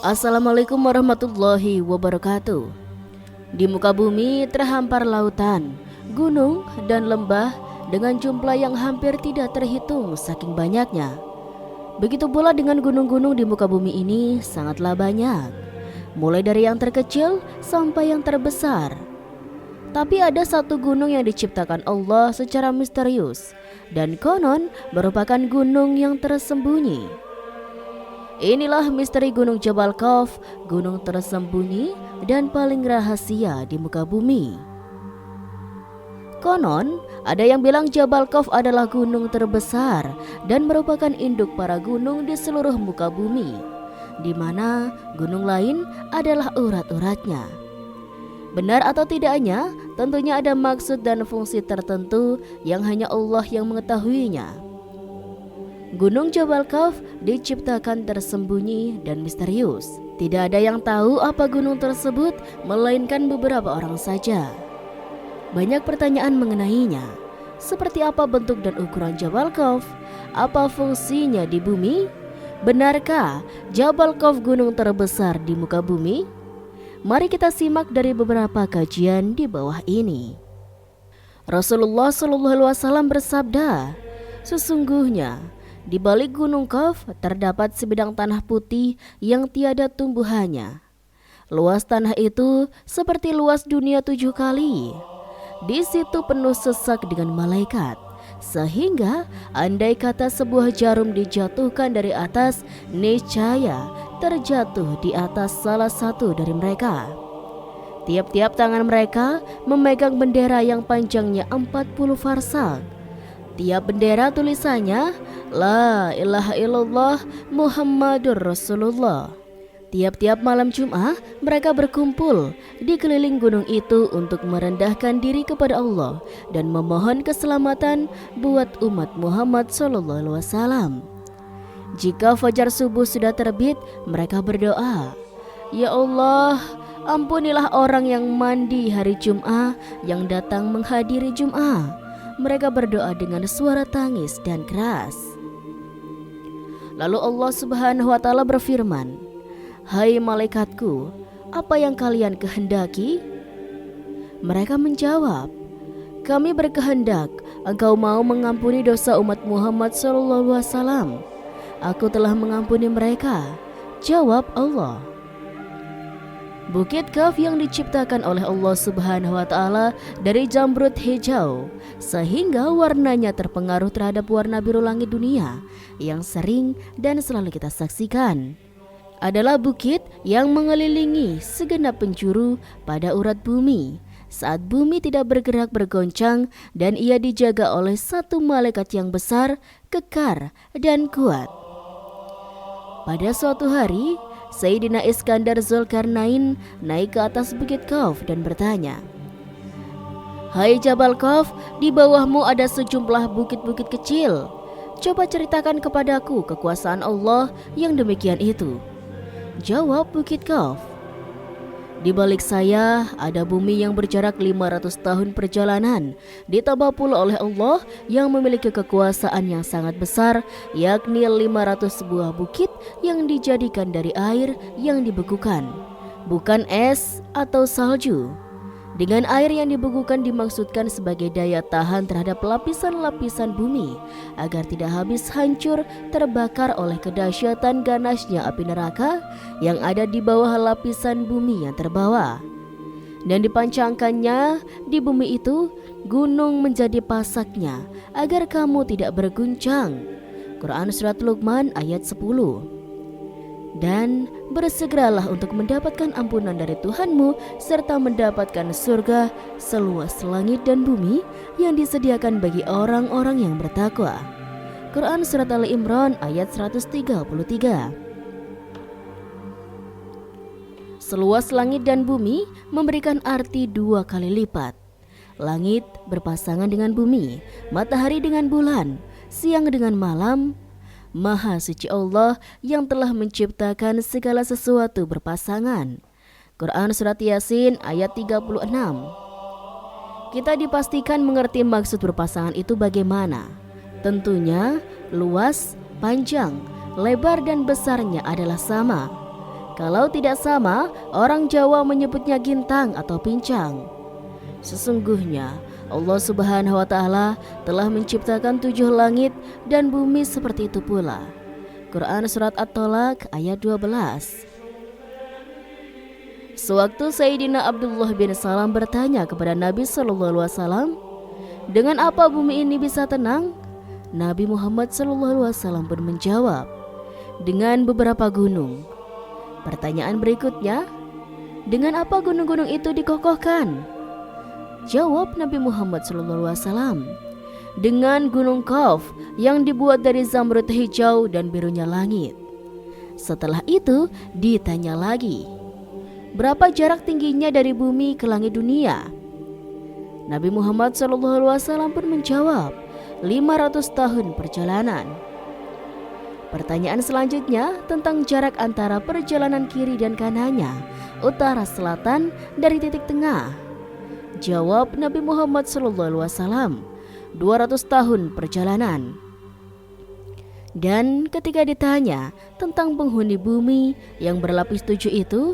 Assalamualaikum warahmatullahi wabarakatuh. Di muka bumi terhampar lautan, gunung, dan lembah dengan jumlah yang hampir tidak terhitung saking banyaknya. Begitu pula dengan gunung-gunung di muka bumi ini sangatlah banyak, mulai dari yang terkecil sampai yang terbesar. Tapi ada satu gunung yang diciptakan Allah secara misterius dan konon merupakan gunung yang tersembunyi. Inilah misteri Gunung Jabal Khawf, gunung tersembunyi dan paling rahasia di muka bumi. Konon, ada yang bilang Jabal Khawf adalah gunung terbesar dan merupakan induk para gunung di seluruh muka bumi, di mana gunung lain adalah urat-uratnya. Benar atau tidaknya, tentunya ada maksud dan fungsi tertentu yang hanya Allah yang mengetahuinya. Gunung Jabal Khawf diciptakan tersembunyi dan misterius. Tidak ada yang tahu apa gunung tersebut, melainkan beberapa orang saja. Banyak pertanyaan mengenainya. Seperti apa bentuk dan ukuran Jabal Khawf? Apa fungsinya di bumi? Benarkah Jabal Khawf gunung terbesar di muka bumi? Mari kita simak dari beberapa kajian di bawah ini. Rasulullah SAW bersabda, "Sesungguhnya di balik Gunung Khawf terdapat sebidang tanah putih yang tiada tumbuhannya. Luas tanah itu seperti luas dunia 7 kali. Di situ penuh sesak dengan malaikat, sehingga andai kata sebuah jarum dijatuhkan dari atas, niscaya terjatuh di atas salah satu dari mereka. Tiap-tiap tangan mereka memegang bendera yang panjangnya 40 farsak. Tiap bendera tulisannya La ilaha illallah Muhammadur Rasulullah. Tiap-tiap malam Jumat mereka berkumpul di keliling gunung itu untuk merendahkan diri kepada Allah dan memohon keselamatan buat umat Muhammad SAW. Jika fajar subuh sudah terbit, mereka berdoa, "Ya Allah, ampunilah orang yang mandi hari Jumat, yang datang menghadiri Jumat." Mereka berdoa dengan suara tangis dan keras. Lalu Allah Subhanahu wa Ta'ala berfirman, "Hai malaikatku, apa yang kalian kehendaki?" Mereka menjawab, "Kami berkehendak engkau mau mengampuni dosa umat Muhammad SAW." "Aku telah mengampuni mereka," jawab Allah. Bukit Khawf yang diciptakan oleh Allah Subhanahu wa Ta'ala dari jamrud hijau, sehingga warnanya terpengaruh terhadap warna biru langit dunia yang sering dan selalu kita saksikan. Adalah bukit yang mengelilingi segenap penjuru pada urat bumi saat bumi tidak bergerak bergoncang, dan ia dijaga oleh satu malaikat yang besar, kekar, dan kuat. Pada suatu hari, Sayyidina Iskandar Zulkarnain naik ke atas Bukit Khawf dan bertanya, "Hai Jabal Khawf, di bawahmu ada sejumlah bukit-bukit kecil. Coba ceritakan kepadaku kekuasaan Allah yang demikian itu." Jawab Bukit Khawf, "Di balik saya ada bumi yang berjarak 500 tahun perjalanan, ditambah pula oleh Allah yang memiliki kekuasaan yang sangat besar, yakni 500 buah bukit yang dijadikan dari air yang dibekukan, bukan es atau salju. Dengan air yang dibekukan dimaksudkan sebagai daya tahan terhadap lapisan-lapisan bumi agar tidak habis hancur terbakar oleh kedahsyatan ganasnya api neraka yang ada di bawah lapisan bumi yang terbawa. Dan dipancangkannya di bumi itu gunung menjadi pasaknya agar kamu tidak berguncang." Quran Surat Luqman ayat 10. "Dan bersegeralah untuk mendapatkan ampunan dari Tuhanmu serta mendapatkan surga seluas langit dan bumi yang disediakan bagi orang-orang yang bertakwa." Quran Surat Ali Imran ayat 133. Seluas langit dan bumi memberikan arti 2 kali lipat. Langit berpasangan dengan bumi, matahari dengan bulan, siang dengan malam. Maha suci Allah yang telah menciptakan segala sesuatu berpasangan. Quran Surat Yasin ayat 36. Kita dipastikan mengerti maksud berpasangan itu bagaimana. Tentunya luas, panjang, lebar dan besarnya adalah sama. Kalau tidak sama, orang Jawa menyebutnya gintang atau pincang. Sesungguhnya Allah Subhanahu wa Ta'ala telah menciptakan 7 langit dan bumi seperti itu pula. Quran Surat At-Tolak ayat 12. Sewaktu Sayyidina Abdullah bin Salam bertanya kepada Nabi SAW, dengan apa bumi ini bisa tenang? Nabi Muhammad SAW pun menjawab, dengan beberapa gunung. Pertanyaan berikutnya, dengan apa gunung-gunung itu dikokohkan? Jawab Nabi Muhammad SAW, dengan gunung Qaf yang dibuat dari zamrud hijau dan birunya langit. Setelah itu ditanya lagi, berapa jarak tingginya dari bumi ke langit dunia? Nabi Muhammad SAW pun menjawab, 500 tahun perjalanan. Pertanyaan selanjutnya tentang jarak antara perjalanan kiri dan kanannya, utara selatan dari titik tengah. Jawab Nabi Muhammad SAW, 200 tahun perjalanan. Dan ketika ditanya tentang penghuni bumi yang berlapis 7 itu,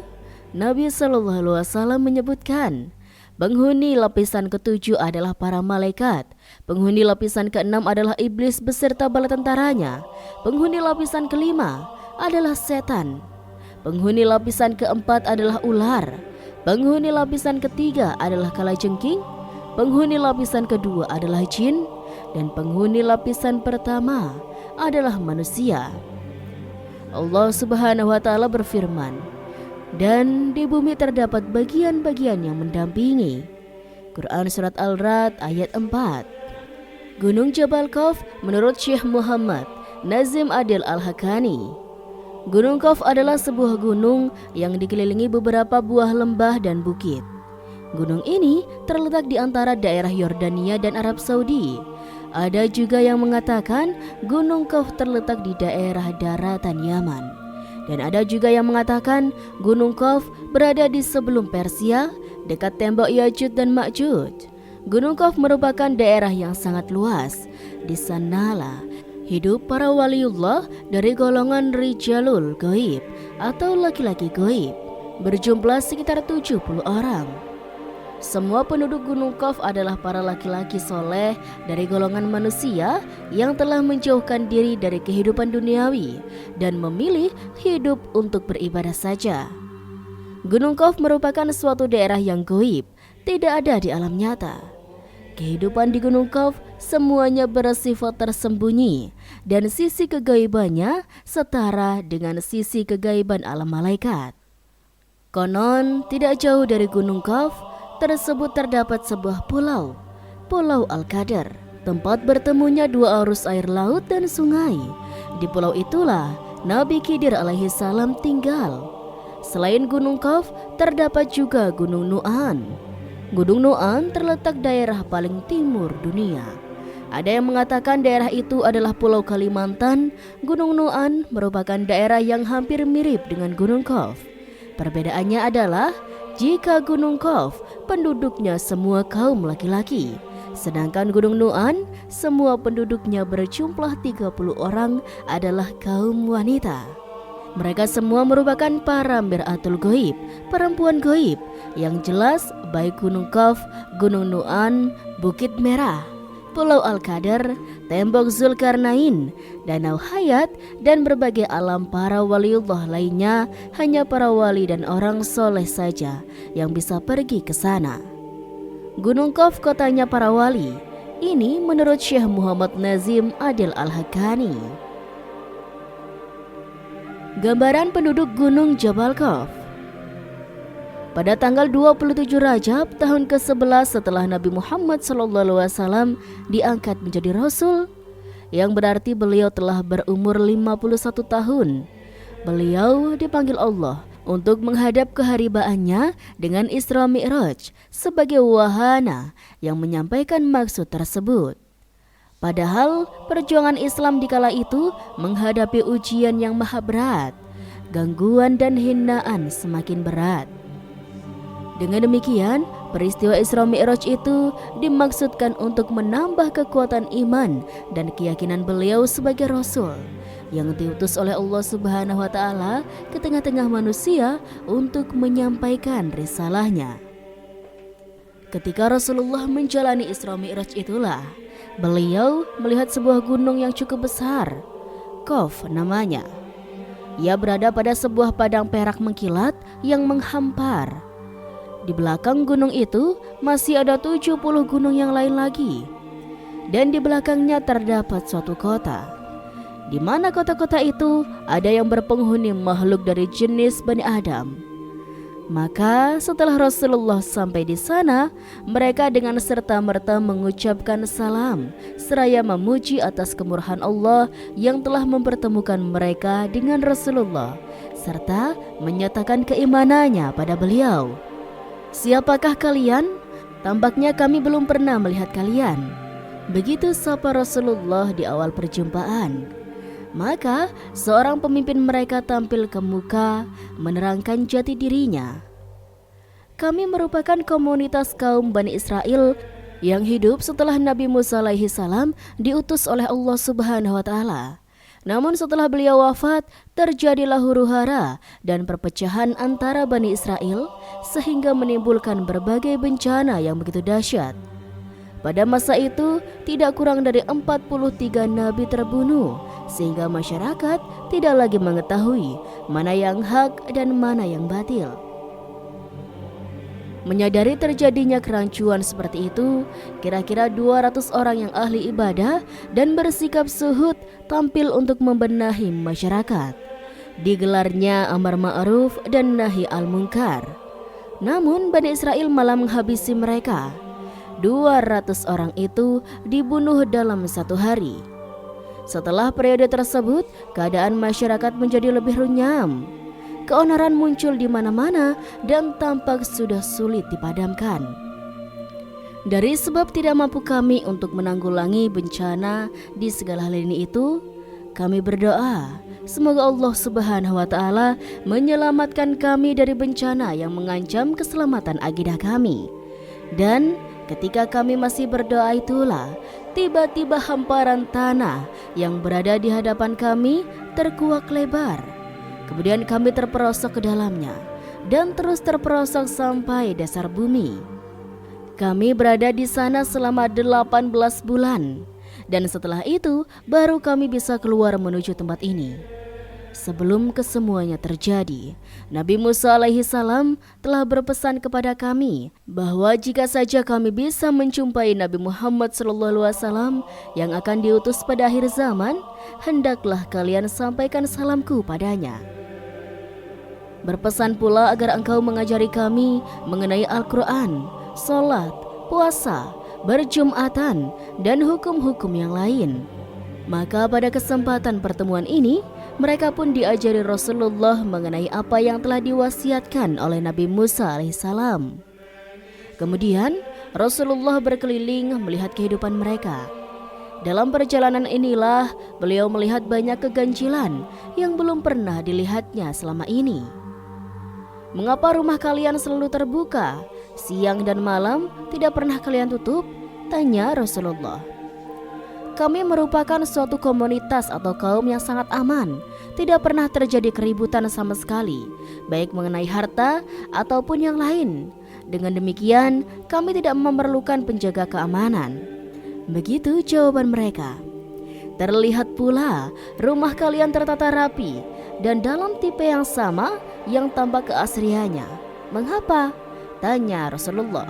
Nabi SAW menyebutkan, penghuni lapisan ke-7 adalah para malaikat, penghuni lapisan ke-6 adalah iblis beserta bala tentaranya, penghuni lapisan ke-5 adalah setan, penghuni lapisan ke-4 adalah ular, penghuni lapisan ke-3 adalah kalajengking, penghuni lapisan ke-2 adalah jin, dan penghuni lapisan pertama adalah manusia. Allah Subhanahu wa Ta'ala berfirman, dan di bumi terdapat bagian-bagian yang mendampingi. Quran Surat Al-Ra'd ayat 4. Gunung Jabal Qaf menurut Syekh Muhammad Nazim Adil Al-Hakani. Gunung Qaf adalah sebuah gunung yang dikelilingi beberapa buah lembah dan bukit. Gunung ini terletak di antara daerah Yordania dan Arab Saudi. Ada juga yang mengatakan Gunung Qaf terletak di daerah daratan Yaman. Dan ada juga yang mengatakan Gunung Qaf berada di sebelum Persia, dekat tembok Ya'juj dan Ma'juj. Gunung Qaf merupakan daerah yang sangat luas. Di sanalah hidup para waliullah dari golongan Rijalul Ghaib atau laki-laki Ghaib, berjumlah sekitar 70 orang. Semua penduduk Gunung Qaf adalah para laki-laki soleh dari golongan manusia yang telah menjauhkan diri dari kehidupan duniawi dan memilih hidup untuk beribadah saja. Gunung Qaf merupakan suatu daerah yang gaib, tidak ada di alam nyata. Kehidupan di Gunung Qaf semuanya bersifat tersembunyi dan sisi kegaibannya setara dengan sisi kegaiban alam malaikat. Konon tidak jauh dari Gunung Qaf tersebut terdapat sebuah pulau, Pulau Al-Qadar, tempat bertemunya 2 arus air laut dan sungai. Di pulau itulah Nabi Khidir alaihi salam tinggal. Selain Gunung Qaf, terdapat juga Gunung Nu'an. Gunung Nu'an terletak daerah paling timur dunia. Ada yang mengatakan daerah itu adalah Pulau Kalimantan. Gunung Nu'an merupakan daerah yang hampir mirip dengan Gunung Qaf. Perbedaannya adalah jika Gunung Qaf penduduknya semua kaum laki-laki, sedangkan Gunung Nu'an semua penduduknya berjumlah 30 orang adalah kaum wanita. Mereka semua merupakan para mir'atul ghaib, perempuan ghaib. Yang jelas baik Gunung Qaf, Gunung Nu'an, Bukit Merah, Pulau Al-Qadar, Tembok Zulkarnain, Danau Hayat, dan berbagai alam para waliullah lainnya hanya para wali dan orang soleh saja yang bisa pergi ke sana. Gunung Qaf kotanya para wali. Ini menurut Syekh Muhammad Nazim Adil Al-Hakani. Gambaran penduduk Gunung Jabal Qaf. Pada tanggal 27 Rajab tahun ke-11 setelah Nabi Muhammad SAW diangkat menjadi Rasul, yang berarti beliau telah berumur 51 tahun. Beliau dipanggil Allah untuk menghadap keharibaannya dengan Isra Mi'raj sebagai wahana yang menyampaikan maksud tersebut. Padahal perjuangan Islam di kala itu menghadapi ujian yang maha berat, gangguan dan hinaan semakin berat. Dengan demikian, peristiwa Isra Mi'raj itu dimaksudkan untuk menambah kekuatan iman dan keyakinan beliau sebagai Rasul, yang diutus oleh Allah Subhanahu wa taala ke tengah-tengah manusia untuk menyampaikan risalahnya. Ketika Rasulullah menjalani Isra Mi'raj itulah beliau melihat sebuah gunung yang cukup besar, Qaf namanya. Ia berada pada sebuah padang perak mengkilat yang menghampar. Di belakang gunung itu masih ada 70 gunung yang lain lagi. Dan di belakangnya terdapat suatu kota, di mana kota-kota itu ada yang berpenghuni makhluk dari jenis Bani Adam. Maka setelah Rasulullah sampai di sana, mereka dengan serta-merta mengucapkan salam seraya memuji atas kemurahan Allah yang telah mempertemukan mereka dengan Rasulullah, serta menyatakan keimanannya pada beliau. "Siapakah kalian? Tampaknya kami belum pernah melihat kalian." Begitu sapa Rasulullah di awal perjumpaan. Maka seorang pemimpin mereka tampil ke muka menerangkan jati dirinya. "Kami merupakan komunitas kaum Bani Israel yang hidup setelah Nabi Musa alaihi salam diutus oleh Allah Subhanahu wa taala. Namun setelah beliau wafat, terjadilah huru-hara dan perpecahan antara Bani Israel sehingga menimbulkan berbagai bencana yang begitu dahsyat. Pada masa itu, tidak kurang dari 43 nabi terbunuh, sehingga masyarakat tidak lagi mengetahui mana yang hak dan mana yang batil." Menyadari terjadinya kerancuan seperti itu, kira-kira 200 orang yang ahli ibadah dan bersikap zuhud tampil untuk membenahi masyarakat. Digelarnya amar ma'ruf dan nahi al-munkar. Namun Bani Israel malah menghabisi mereka. 200 orang itu dibunuh dalam satu hari. Setelah periode tersebut, keadaan masyarakat menjadi lebih runyam. Keonaran muncul di mana-mana dan tampak sudah sulit dipadamkan. Dari sebab tidak mampu kami untuk menanggulangi bencana di segala lini itu, kami berdoa semoga Allah Subhanahu wa taala menyelamatkan kami dari bencana yang mengancam keselamatan akidah kami. Dan ketika kami masih berdoa itulah tiba-tiba hamparan tanah yang berada di hadapan kami terkuak lebar. Kemudian kami terperosok ke dalamnya dan terus terperosok sampai dasar bumi. Kami berada di sana selama 18 bulan dan setelah itu baru kami bisa keluar menuju tempat ini. Sebelum kesemuanya terjadi, Nabi Musa alaihi salam telah berpesan kepada kami bahwa jika saja kami bisa menjumpai Nabi Muhammad SAW yang akan diutus pada akhir zaman, hendaklah kalian sampaikan salamku padanya. Berpesan pula agar engkau mengajari kami mengenai Al-Quran, sholat, puasa, berjumatan, dan hukum-hukum yang lain. Maka pada kesempatan pertemuan ini, mereka pun diajari Rasulullah mengenai apa yang telah diwasiatkan oleh Nabi Musa alaihissalam. Kemudian Rasulullah berkeliling melihat kehidupan mereka. Dalam perjalanan inilah beliau melihat banyak keganjilan yang belum pernah dilihatnya selama ini. "Mengapa rumah kalian selalu terbuka? Siang dan malam tidak pernah kalian tutup?" tanya Rasulullah. "Kami merupakan suatu komunitas atau kaum yang sangat aman. Tidak pernah terjadi keributan sama sekali, baik mengenai harta ataupun yang lain. Dengan demikian, kami tidak memerlukan penjaga keamanan." Begitu jawaban mereka. "Terlihat pula rumah kalian tertata rapi dan dalam tipe yang sama yang tampak keasriannya. Mengapa?" tanya Rasulullah.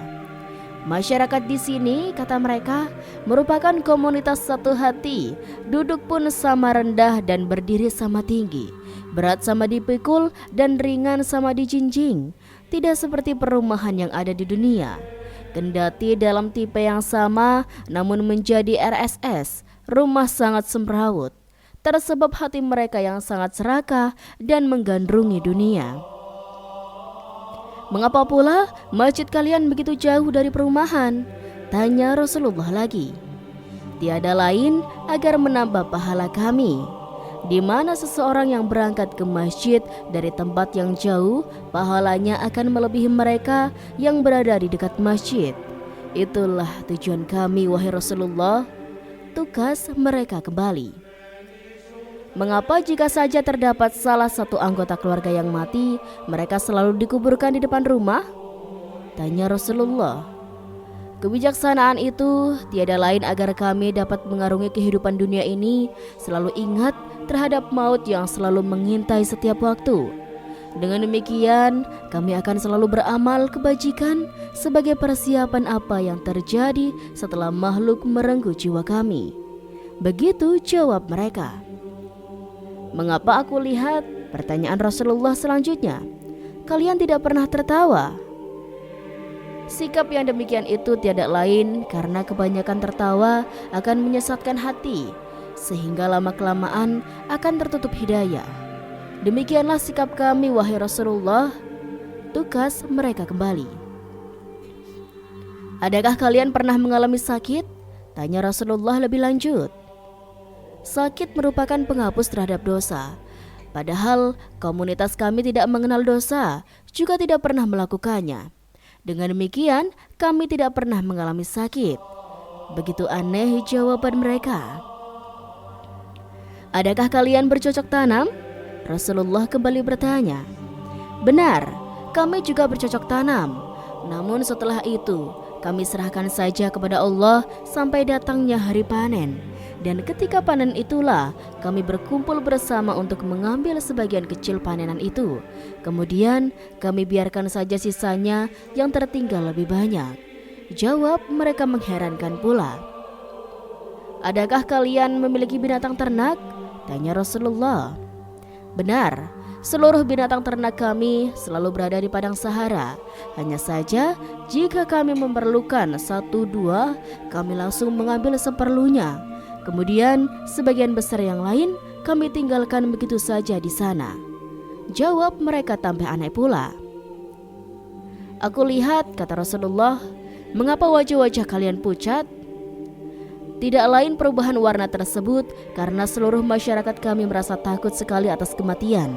"Masyarakat di sini," kata mereka, "merupakan komunitas satu hati. Duduk pun sama rendah dan berdiri sama tinggi. Berat sama dipikul dan ringan sama dijinjing. Tidak seperti perumahan yang ada di dunia. Kendati dalam tipe yang sama, namun menjadi RSS, rumah sangat semrawut. Tersebab hati mereka yang sangat serakah dan menggandrungi dunia." "Mengapa pula masjid kalian begitu jauh dari perumahan?" tanya Rasulullah lagi. "Tiada lain agar menambah pahala kami. Di mana seseorang yang berangkat ke masjid dari tempat yang jauh, pahalanya akan melebihi mereka yang berada di dekat masjid. Itulah tujuan kami, wahai Rasulullah," tukas mereka kembali. Mengapa jika saja terdapat salah satu anggota keluarga yang mati, mereka selalu dikuburkan di depan rumah? Tanya Rasulullah. Kebijaksanaan itu tiada lain agar kami dapat mengarungi kehidupan dunia ini selalu ingat terhadap maut yang selalu mengintai setiap waktu. Dengan demikian, kami akan selalu beramal kebajikan sebagai persiapan apa yang terjadi setelah makhluk merenggut jiwa kami. Begitu jawab mereka. Mengapa aku lihat? Pertanyaan Rasulullah selanjutnya. Kalian tidak pernah tertawa. Sikap yang demikian itu tiada lain karena kebanyakan tertawa akan menyesatkan hati, sehingga lama-kelamaan akan tertutup hidayah. Demikianlah sikap kami wahai Rasulullah. Tukas mereka kembali. Adakah kalian pernah mengalami sakit? Tanya Rasulullah lebih lanjut. Sakit merupakan penghapus terhadap dosa. Padahal komunitas kami tidak mengenal dosa, juga tidak pernah melakukannya. Dengan demikian, kami tidak pernah mengalami sakit. Begitu aneh jawaban mereka. Adakah kalian bercocok tanam? Rasulullah kembali bertanya. Benar, kami juga bercocok tanam. Namun setelah itu, kami serahkan saja kepada Allah sampai datangnya hari panen. Dan ketika panen itulah kami berkumpul bersama untuk mengambil sebagian kecil panenan itu. Kemudian kami biarkan saja sisanya yang tertinggal lebih banyak. Jawab mereka mengherankan pula. Adakah kalian memiliki binatang ternak? Tanya Rasulullah. Benar, seluruh binatang ternak kami selalu berada di padang Sahara. Hanya saja jika kami memerlukan 1-2, kami langsung mengambil seperlunya. Kemudian sebagian besar yang lain kami tinggalkan begitu saja di sana. Jawab mereka tambah aneh pula. Aku lihat, kata Rasulullah, mengapa wajah-wajah kalian pucat? Tidak lain perubahan warna tersebut karena seluruh masyarakat kami merasa takut sekali atas kematian.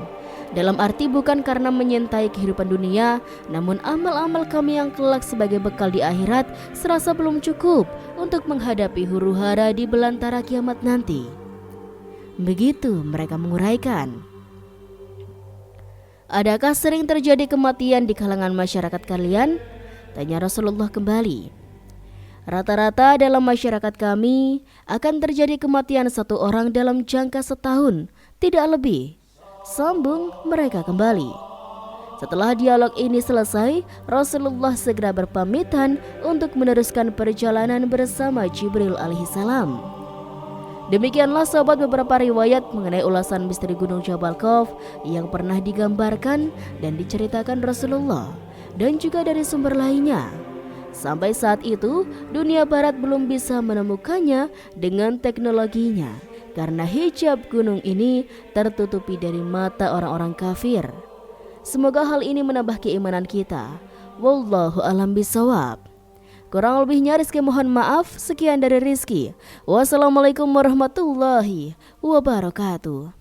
Dalam arti bukan karena menyintai kehidupan dunia, namun amal-amal kami yang kelak sebagai bekal di akhirat serasa belum cukup untuk menghadapi huru-hara di belantara kiamat nanti. Begitu mereka menguraikan. Adakah sering terjadi kematian di kalangan masyarakat kalian? Tanya Rasulullah kembali. Rata-rata dalam masyarakat kami akan terjadi kematian 1 orang dalam jangka setahun, tidak lebih. Sambung mereka kembali. Setelah dialog ini selesai, Rasulullah segera berpamitan untuk meneruskan perjalanan bersama Jibril alaihissalam. Demikianlah sobat beberapa riwayat mengenai ulasan misteri Gunung Jabal Khawf yang pernah digambarkan dan diceritakan Rasulullah dan juga dari sumber lainnya. Sampai saat itu, dunia barat belum bisa menemukannya dengan teknologinya karena hijab gunung ini tertutupi dari mata orang-orang kafir. Semoga hal ini menambah keimanan kita. Wallahu a'lam bishawab. Kurang lebihnya Rizky mohon maaf. Sekian dari Rizky. Wassalamualaikum warahmatullahi wabarakatuh.